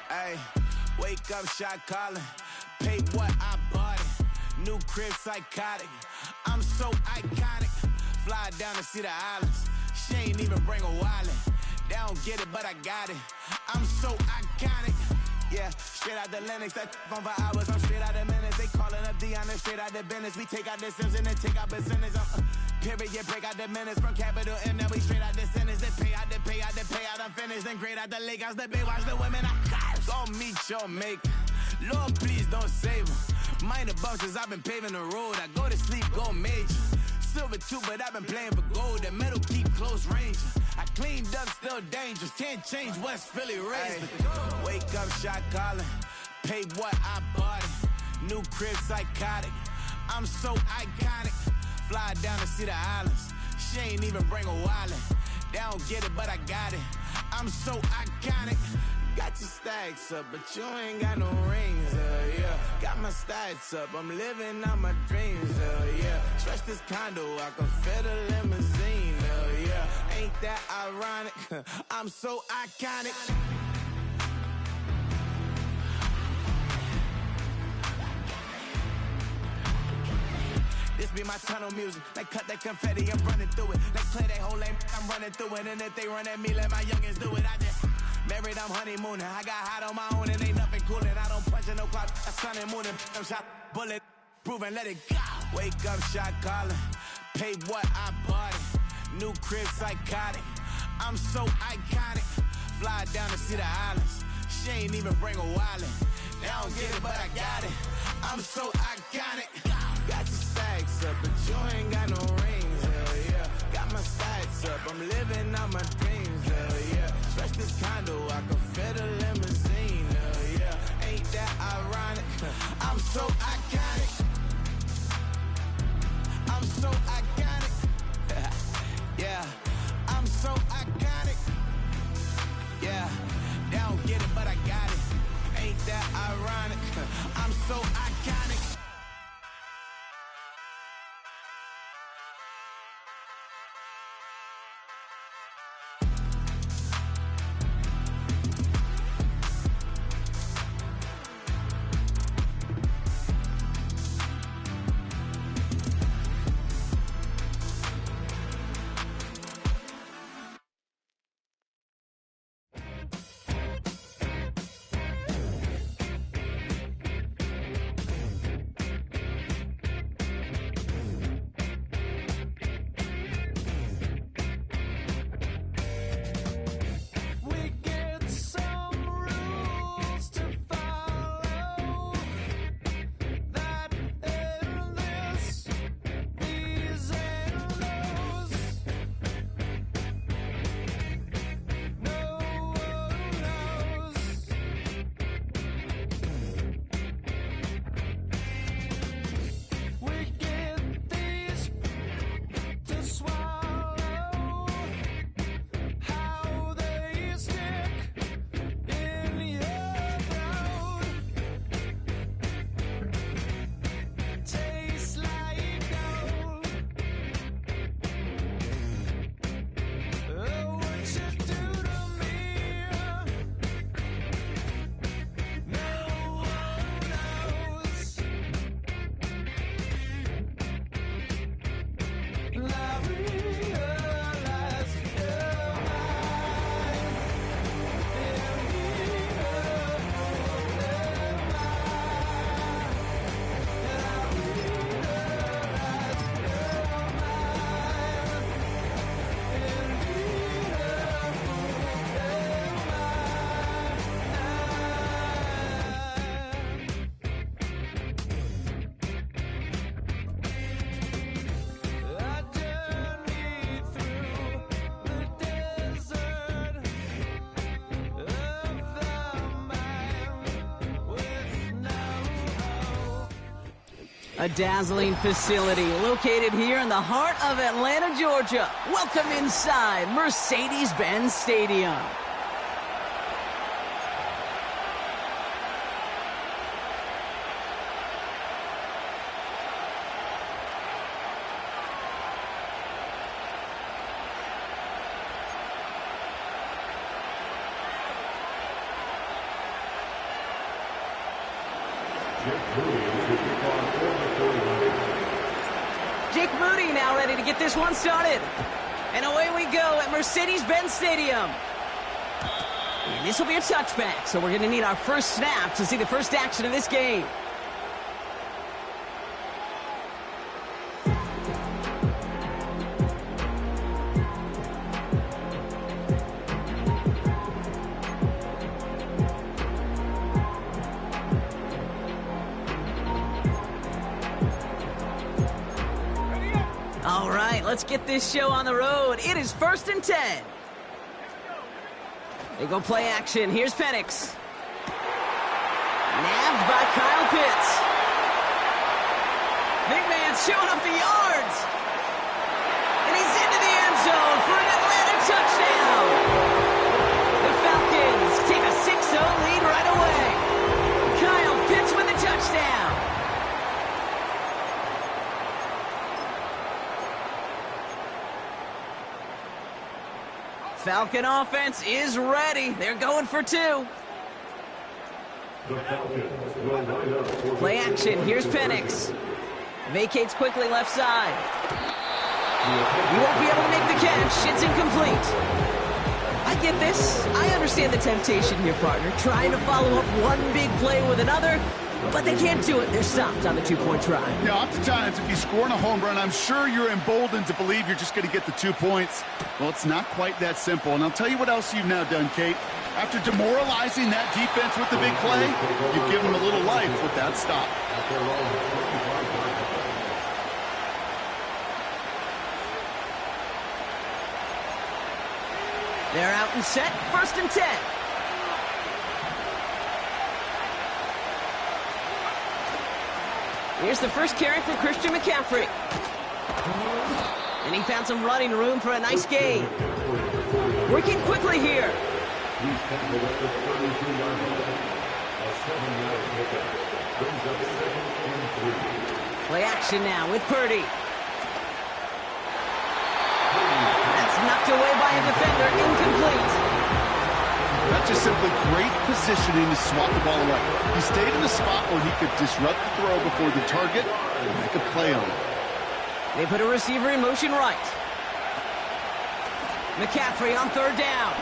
Ayy, wake up, shot calling. Pay what I bought it. New crib, psychotic. I'm so iconic. Fly down to see the islands. She ain't even bring a wallet. They don't get it, but I got it. I'm so iconic. Yeah, straight out the Lennox, that phone for hours, I'm straight out the minutes. They calling up Dion, straight out the business. We take out the Sims and then take out percentage. Period, break out the minutes from capital M, now we straight out the sentence. They pay out, I'm finished. Then grade out the lake house, the bay, watch the women, I curse. Go meet your maker. Lord, please don't save him. Minor bumps as I've been paving the road. I go to sleep, go major. Silver too, but I've been playing for gold. The metal keep close range. I cleaned up, still dangerous. Can't change West Philly raised. Wake up, shot calling. Pay what I bought it. New crib, psychotic. I'm so iconic. Fly down to see the islands. She ain't even bring a wallet. They don't get it, but I got it. I'm so iconic. Got your stacks up, but you ain't got no rings, yeah. Got my stats up, I'm living out my dreams, yeah. Stretch this condo, I can fit a limousine, yeah. Ain't that ironic? I'm so iconic. This be my tunnel music. Like cut that confetti, I'm running through it. Like play that whole lane, I'm running through it. And if they run at me, let my youngins do it. I just married, I'm honeymooning. I got hot on my own and ain't nothing coolin'. I don't punch in no clock, I sun and moonin'. I'm shot, bullet, proven, let it go. Wake up, shot calling. Pay what I bought it. New crib, psychotic. I'm so iconic. Fly down to see the islands. She ain't even bring a wallet. They don't get it, but I got it. I'm so iconic. Got your stacks up, but you ain't got no rings, yeah. Got my stats up, I'm living out my dreams, yeah. Stretch this condo, I can fit a limousine, yeah. Ain't that ironic? I'm so iconic. I'm so iconic. Yeah, I'm so iconic. Yeah, they don't get it, but I got it. Ain't that ironic? I'm so iconic. A dazzling facility located here in the heart of Atlanta, Georgia. Welcome inside Mercedes-Benz Stadium. Jake Moody now ready to get this one started. And away we go at Mercedes-Benz Stadium. And this will be a touchback, so we're going to need our first snap to see the first action of this game. All right, let's get this show on the road. It is 1st and 10. They go play action. Here's Penix. Nabbed by Kyle Pitts. Big man's showing up the yards. And he's into the end zone for an Atlanta touchdown. The Falcons take a 6-0 lead right away. Kyle Pitts with a touchdown. Falcon offense is ready. They're going for 2. Play action. Here's Penix. Vacates quickly left side. He won't be able to make the catch. It's incomplete. I get this. I understand the temptation here, partner. Trying to follow up one big play with another, but they can't do it. They're stopped on the 2-point try. Yeah, oftentimes if you score on a home run, I'm sure you're emboldened to believe you're just going to get the 2 points. Well, it's not quite that simple. And I'll tell you what else you've now done, Kate. After demoralizing that defense with the big play, you've given them a little life with that stop. They're out and set. 1st and 10. Here's the first carry for Christian McCaffrey. And he found some running room for a nice gain. Working quickly here. Play action now with Purdy. That's knocked away by a defender, incomplete. That's just simply great positioning to swat the ball away. He stayed in a spot where he could disrupt the throw before the target and make a play on it. They put a receiver in motion right. McCaffrey on 3rd down.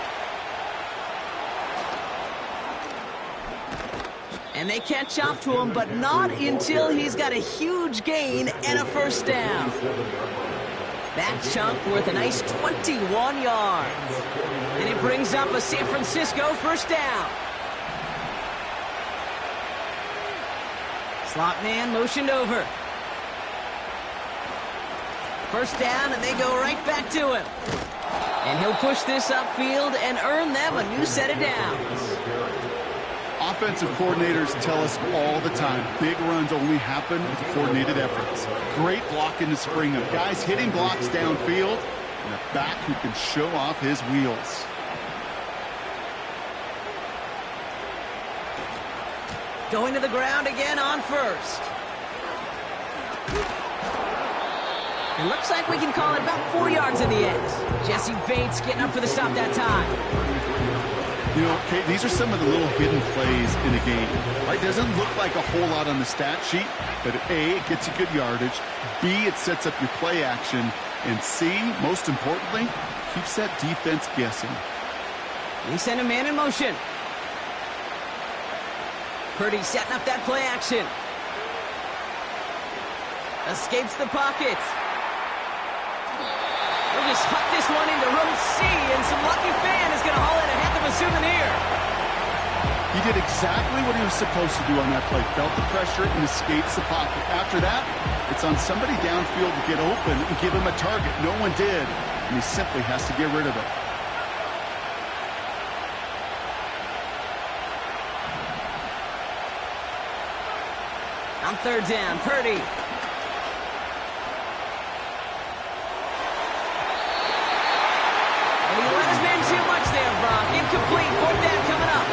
And they catch up to him, but not until he's got a huge gain and a 1st down. That chunk worth a nice 21 yards. And it brings up a San Francisco 1st down. Slot man motioned over. 1st down, and they go right back to him. And he'll push this upfield and earn them a new set of downs. Offensive coordinators tell us all the time, big runs only happen with coordinated efforts. Great blocking to spring them. Guys hitting blocks downfield, and a back who can show off his wheels. Going to the ground again on 1st. It looks like we can call it about 4 yards in the end. Jesse Bates getting up for the stop that time. You know, Kate, these are some of the little hidden plays in a game. Right? Doesn't look like a whole lot on the stat sheet, but A, it gets you good yardage. B, it sets up your play action. And C, most importantly, keeps that defense guessing. They send a man in motion. Purdy setting up that play action. Escapes the pocket. We'll just huck this one into row C, and some lucky fan is going to haul in a heck of a souvenir. He did exactly what he was supposed to do on that play. Felt the pressure and escapes the pocket. After that, it's on somebody downfield to get open and give him a target. No one did, and he simply has to get rid of it. On 3rd down, Purdy. And he let his man too much there, Brock. Incomplete. 4th down coming up.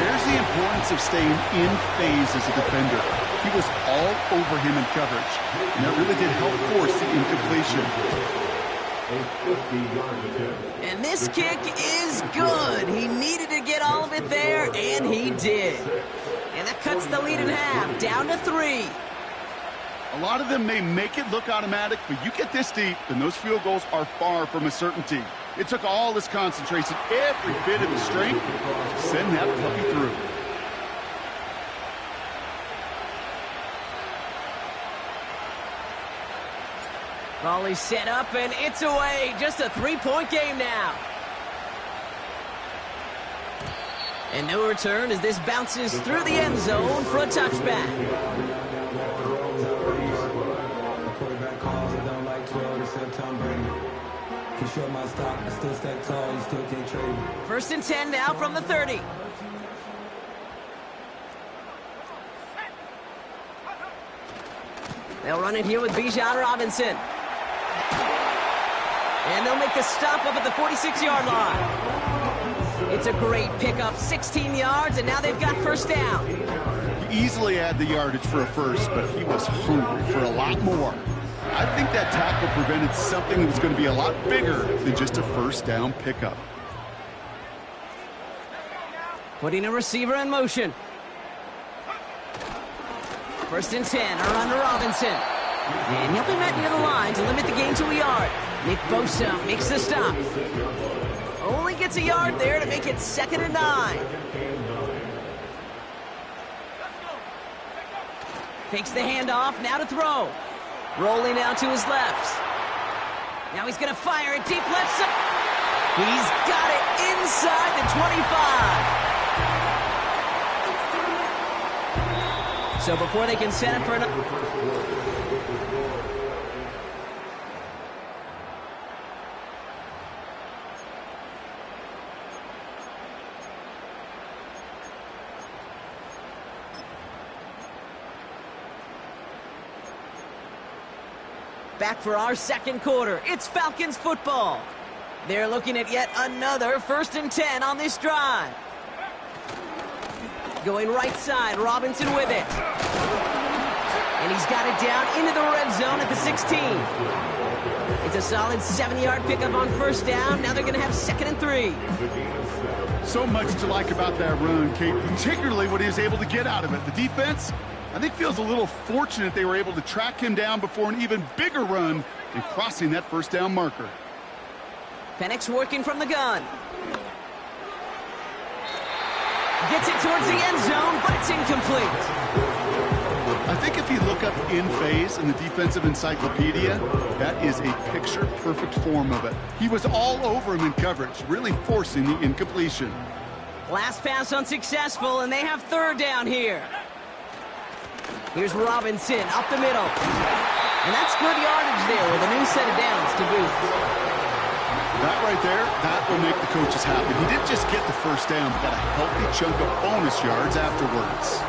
There's the importance of staying in phase as a defender. He was all over him in coverage, and that really did help force the incompletion. And this kick is good. He needed to get all of it there, and he did. And that cuts the lead in half, down to 3. A lot of them may make it look automatic, but you get this deep, and those field goals are far from a certainty. It took all his concentration, every bit of his strength, to send that puppy through. Volley set up, and it's away. Just a 3-point game now. And no return as this bounces through the end zone for a touchback. First and 10 now from the 30. They'll run it here with Bijan Robinson. And they'll make the stop up at the 46-yard line. It's a great pickup, 16 yards, and now they've got first down. He easily had the yardage for a first, but he was hungry for a lot more. I think that tackle prevented something that was going to be a lot bigger than just a first down pickup. Putting a receiver in motion. First and 10, a run to Robinson. And he'll be met near the line to limit the gain to a yard. Nick Bosa makes the stop. Only gets a yard there to make it 2nd and 9. Fakes the handoff, now to throw. Rolling out to his left. Now he's going to fire it deep left side. He's got it inside the 25. So before they can set it for another... Back for our second quarter. It's Falcons football. They're looking at yet another 1st and 10 on this drive. Going right side, Robinson with it. And he's got it down into the red zone at the 16. It's a solid 7-yard pickup on first down. Now they're going to have 2nd and 3. So much to like about that run, Kate, particularly what he was able to get out of it. The defense, I think, feels a little fortunate they were able to track him down before an even bigger run and crossing that first down marker. Penix working from the gun. Gets it towards the end zone, but it's incomplete. I think if you look up in phase in the defensive encyclopedia, that is a picture-perfect form of it. He was all over him in coverage, really forcing the incompletion. Last pass unsuccessful, and they have 3rd down here. Here's Robinson up the middle. And that's good yardage there with a new set of downs to boot. That right there, that will make the coaches happy. He didn't just get the first down, but got a healthy chunk of bonus yards afterwards.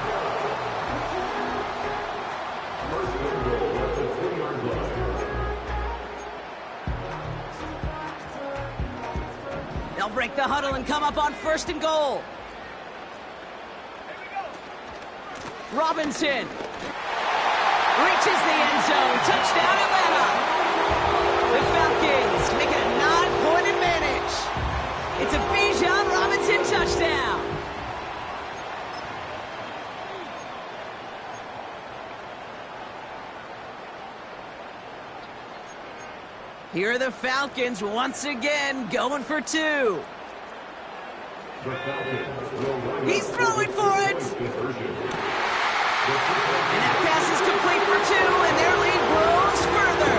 They'll break the huddle and come up on 1st and goal. Robinson reaches the end zone. Touchdown, Atlanta. The Falcons make it a 9-point advantage. It's a Bijan Robinson touchdown. Here are the Falcons once again going for 2. He's throwing for it. And that pass is complete for 2, and their lead grows further.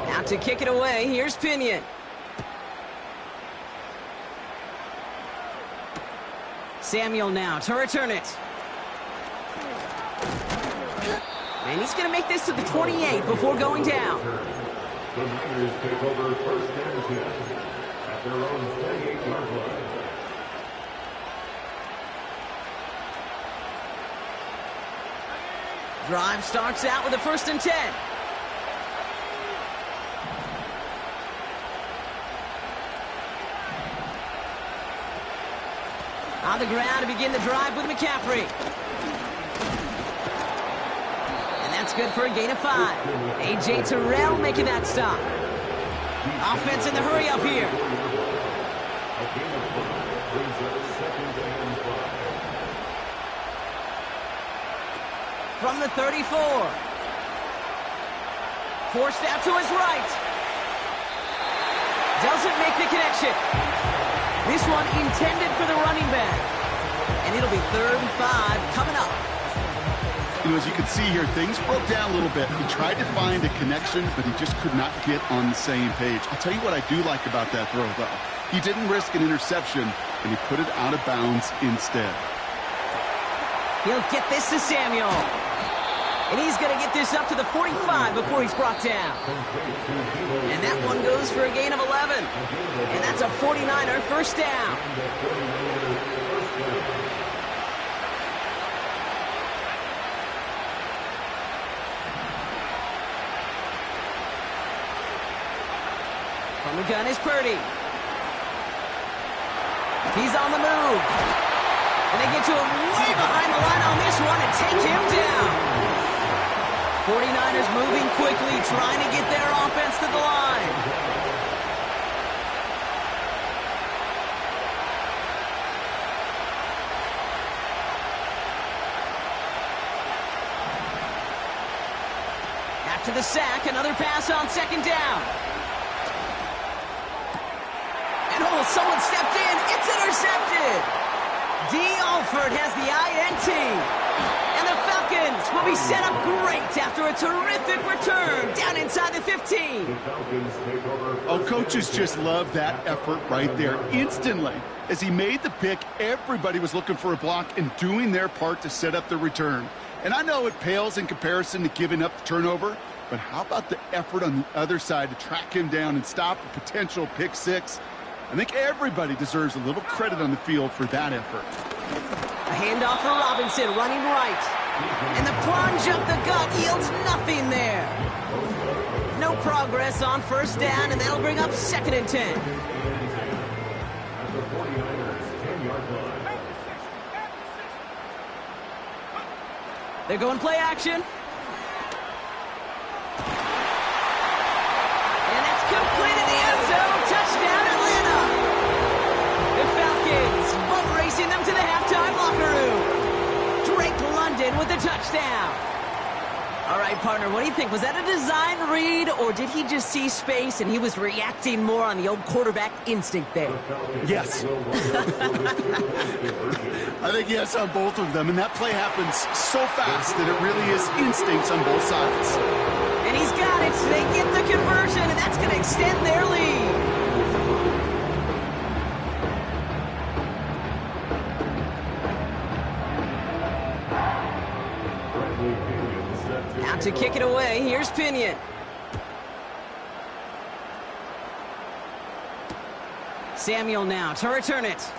Now to kick it away, here's Pinion. Samuel now to return it. And he's going to make this to the 28 before going down. The Niners take over 1st and 10 at their own 28-yard line. Drive starts out with a 1st and 10. On the ground to begin the drive with McCaffrey. And that's good for a gain of 5. A.J. Terrell making that stop. Offense in the hurry up here. From the 34. Forced out to his right. Doesn't make the connection. This one intended for the running back. And it'll be 3rd and 5 coming up. You know, as you can see here, things broke down a little bit. He tried to find a connection, but he just could not get on the same page. I'll tell you what I do like about that throw, though. He didn't risk an interception, and he put it out of bounds instead. He'll get this to Samuel. And he's going to get this up to the 45 before he's brought down. And that one goes for a gain of 11. And that's a 49er first down. From the gun is Purdy. He's on the move. And they get to him way behind the line on this one and take him down. 49ers moving quickly, trying to get their offense to the line. After the sack, another pass on 2nd down. And oh, someone stepped in. It's intercepted. Dee Alford has the INT. And the Falcons will be set up great after a terrific return down inside the 15. Oh, coaches just love that effort right there. Instantly, as he made the pick, everybody was looking for a block and doing their part to set up the return. And I know it pales in comparison to giving up the turnover, but how about the effort on the other side to track him down and stop a potential pick 6? I think everybody deserves a little credit on the field for that effort. A handoff for Robinson, running right. And the plunge up the gut yields nothing there. No progress on 1st down, and that'll bring up 2nd and 10. They're going play action. And that's complete in the end zone. Touchdown, Atlanta. The Falcons both racing them to the halftime locker room. Drake London with the touchdown. All right, partner, what do you think? Was that a design read, or did he just see space and he was reacting more on the old quarterback instinct there? Yes. I think yes on both of them, and that play happens so fast that it really is instincts on both sides. And he's got it. They get the conversion, and that's going to extend their lead. Out to kick it away, here's Pinion. Samuel now to return it.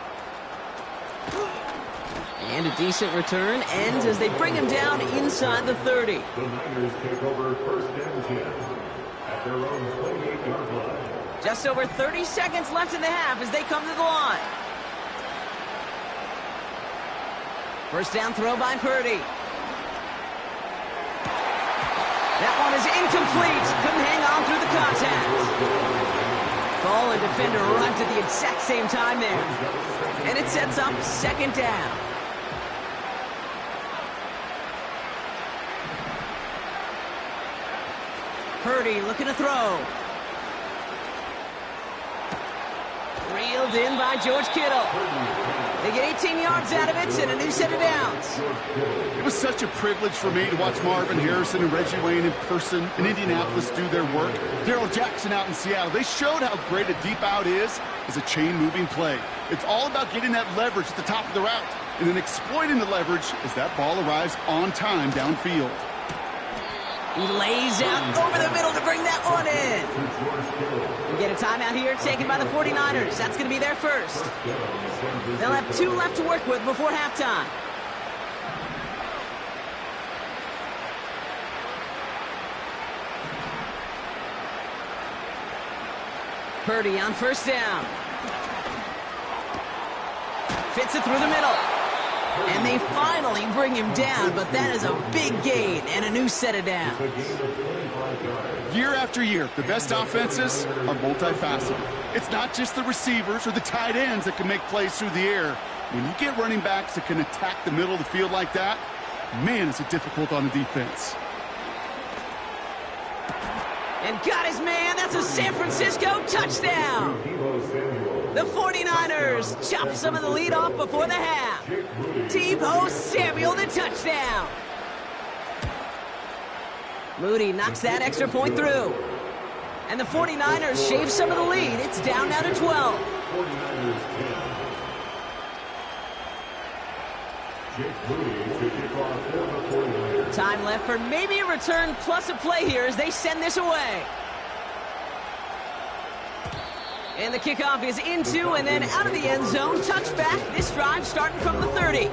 And a decent return ends as they bring him down inside the 30. The Niners take over 1st and 10 at their own 28-yard line. Just over 30 seconds left in the half as they come to the line. 1st down throw by Purdy. That one is incomplete. Couldn't hang on through the contact. Ball and defender arrived at the exact same time there. And it sets up 2nd down. Purdy looking to throw. Reeled in by George Kittle. They get 18 yards out of it and a new set of downs. It was such a privilege for me to watch Marvin Harrison and Reggie Wayne in person in Indianapolis do their work. Darrell Jackson out in Seattle. They showed how great a deep out is as a chain-moving play. It's all about getting that leverage at the top of the route and then exploiting the leverage as that ball arrives on time downfield. He lays out over the middle to bring that one in. We get a timeout here taken by the 49ers. That's going to be their first. They'll have 2 left to work with before halftime. Purdy on 1st down. Fits it through the middle. And they finally bring him down, but that is a big gain and a new set of downs. Year after year, the best offenses are multifaceted. It's not just the receivers or the tight ends that can make plays through the air. When you get running backs that can attack the middle of the field like that, man, is it difficult on the defense. And got his man. That's a San Francisco touchdown. The 49ers chop some of the lead off before the half. Deebo Samuel, the touchdown. Moody knocks that extra point through. And the 49ers shave some of the lead. It's down now to 12. Time left for maybe a return plus a play here as they send this away. And the kickoff is into and then out of the end zone. Touchback. This drive starting from the 30.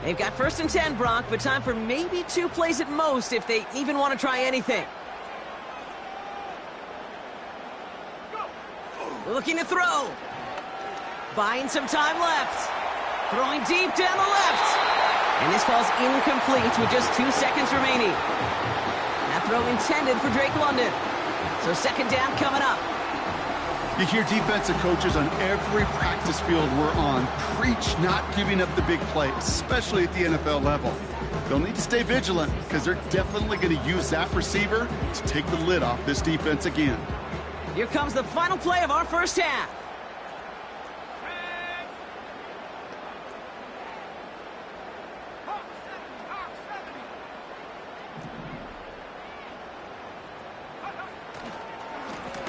They've got 1st and 10, Brock, but time for maybe 2 plays at most if they even want to try anything. Looking to throw. Buying some time left. Throwing deep down the left. And this falls incomplete with just 2 seconds remaining. That throw intended for Drake London. So 2nd down coming up. You hear defensive coaches on every practice field we're on preach not giving up the big play, especially at the NFL level. They'll need to stay vigilant because they're definitely going to use that receiver to take the lid off this defense again. Here comes the final play of our first half.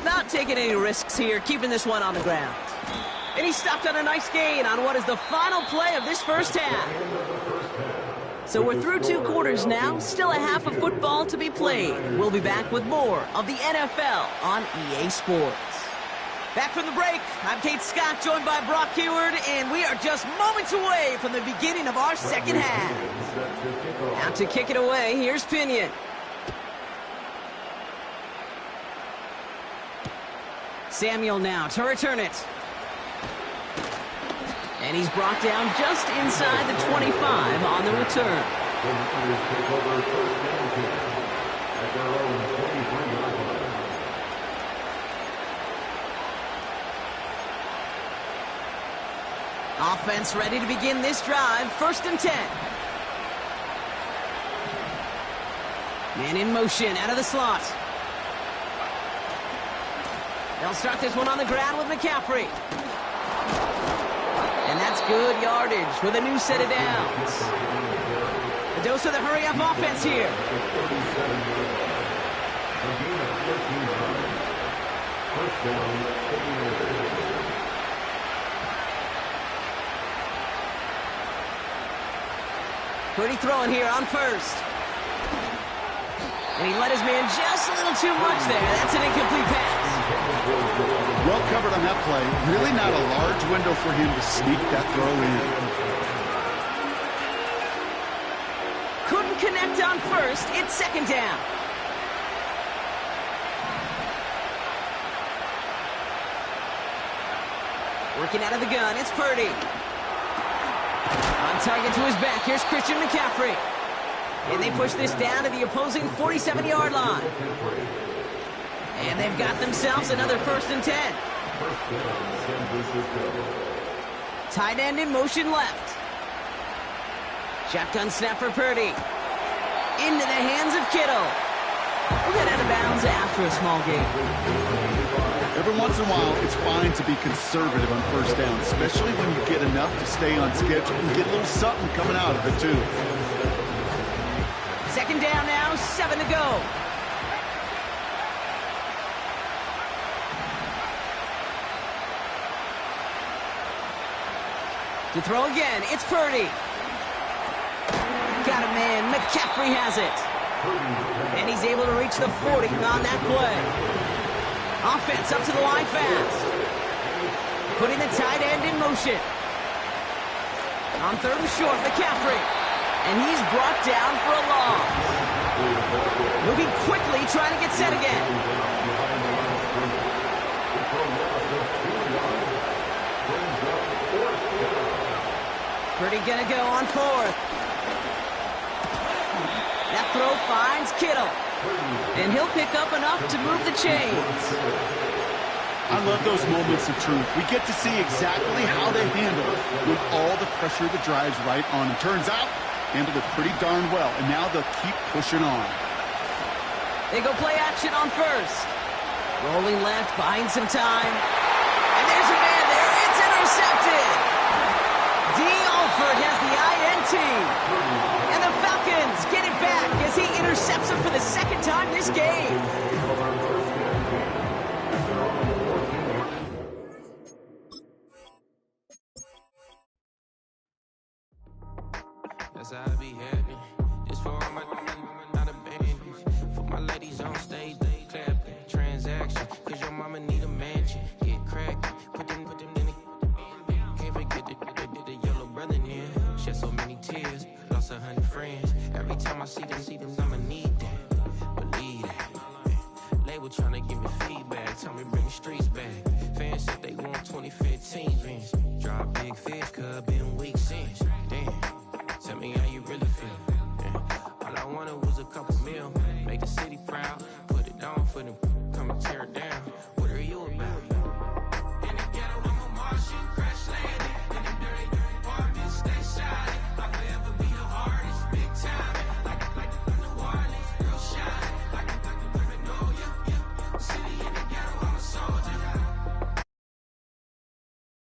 Not taking any risks here, keeping this one on the ground. And he stopped on a nice gain on what is the final play of this first half. So we're through 2 quarters now, still a half of football to be played. We'll be back with more of the NFL on EA Sports. Back from the break, I'm Kate Scott, joined by Brock Huard, and we are just moments away from the beginning of our second half. Out to kick it away, here's Pinion. Samuel now to return it. And he's brought down just inside the 25 on the return. Offense ready to begin this drive. 1st and 10. Man in motion out of the slot. They'll start this one on the ground with McCaffrey. And that's good yardage with a new set of downs. A dose of the hurry-up offense here. Pretty throwing here on 1st. And he let his man just a little too much there. That's an incomplete pass. Well covered on that play. Really not a large window for him to sneak that throw in. Couldn't connect on 1st. It's 2nd down. Working out of the gun, it's Purdy. On target to his back, here's Christian McCaffrey. And they push this down to the opposing 47-yard line. And they've got themselves another 1st and 10. Tight end in motion left. Shotgun snap for Purdy. Into the hands of Kittle. We'll get out of bounds after a small gain. Every once in a while, it's fine to be conservative on 1st down, especially when you get enough to stay on schedule and get a little something coming out of it, too. 2nd down now, 7 to go. To throw again, it's Purdy. Got a man, McCaffrey has it. And he's able to reach the 40 on that play. Offense up to the line fast. Putting the tight end in motion. On 3rd and short, McCaffrey. And he's brought down for a loss. Moving quickly, trying to get set again. Purdy gonna go on fourth. That throw finds Kittle. And he'll pick up enough to move the chains. I love those moments of truth. We get to see exactly how they handle it when all the pressure that drives right on them. Turns out, handled it pretty darn well. And now they'll keep pushing on. They go play action on first. Rolling left, buying some time. And there's a man there. It's intercepted. Dee Alford has the INT. And the Falcons get it back as he intercepts him for the second time this game. That's how I be having. This for all my not a band. For my ladies on stage, they clapping. Transaction, cause your mama need a mansion. Get crackin', put them in the. Can't forget the yellow brother in. Shed so many tears, lost 100 friends. Every time I see them, I'ma need that. Believe that. Label tryna give me feedback, tell me bring the streets back. Fans said they want 2015 Vince. Drop big fish, cuz been weak since. Damn. Tell me how you really feel. Yeah. All I wanted was a couple mil. Make the city proud. Put it on for them. Come and tear it down.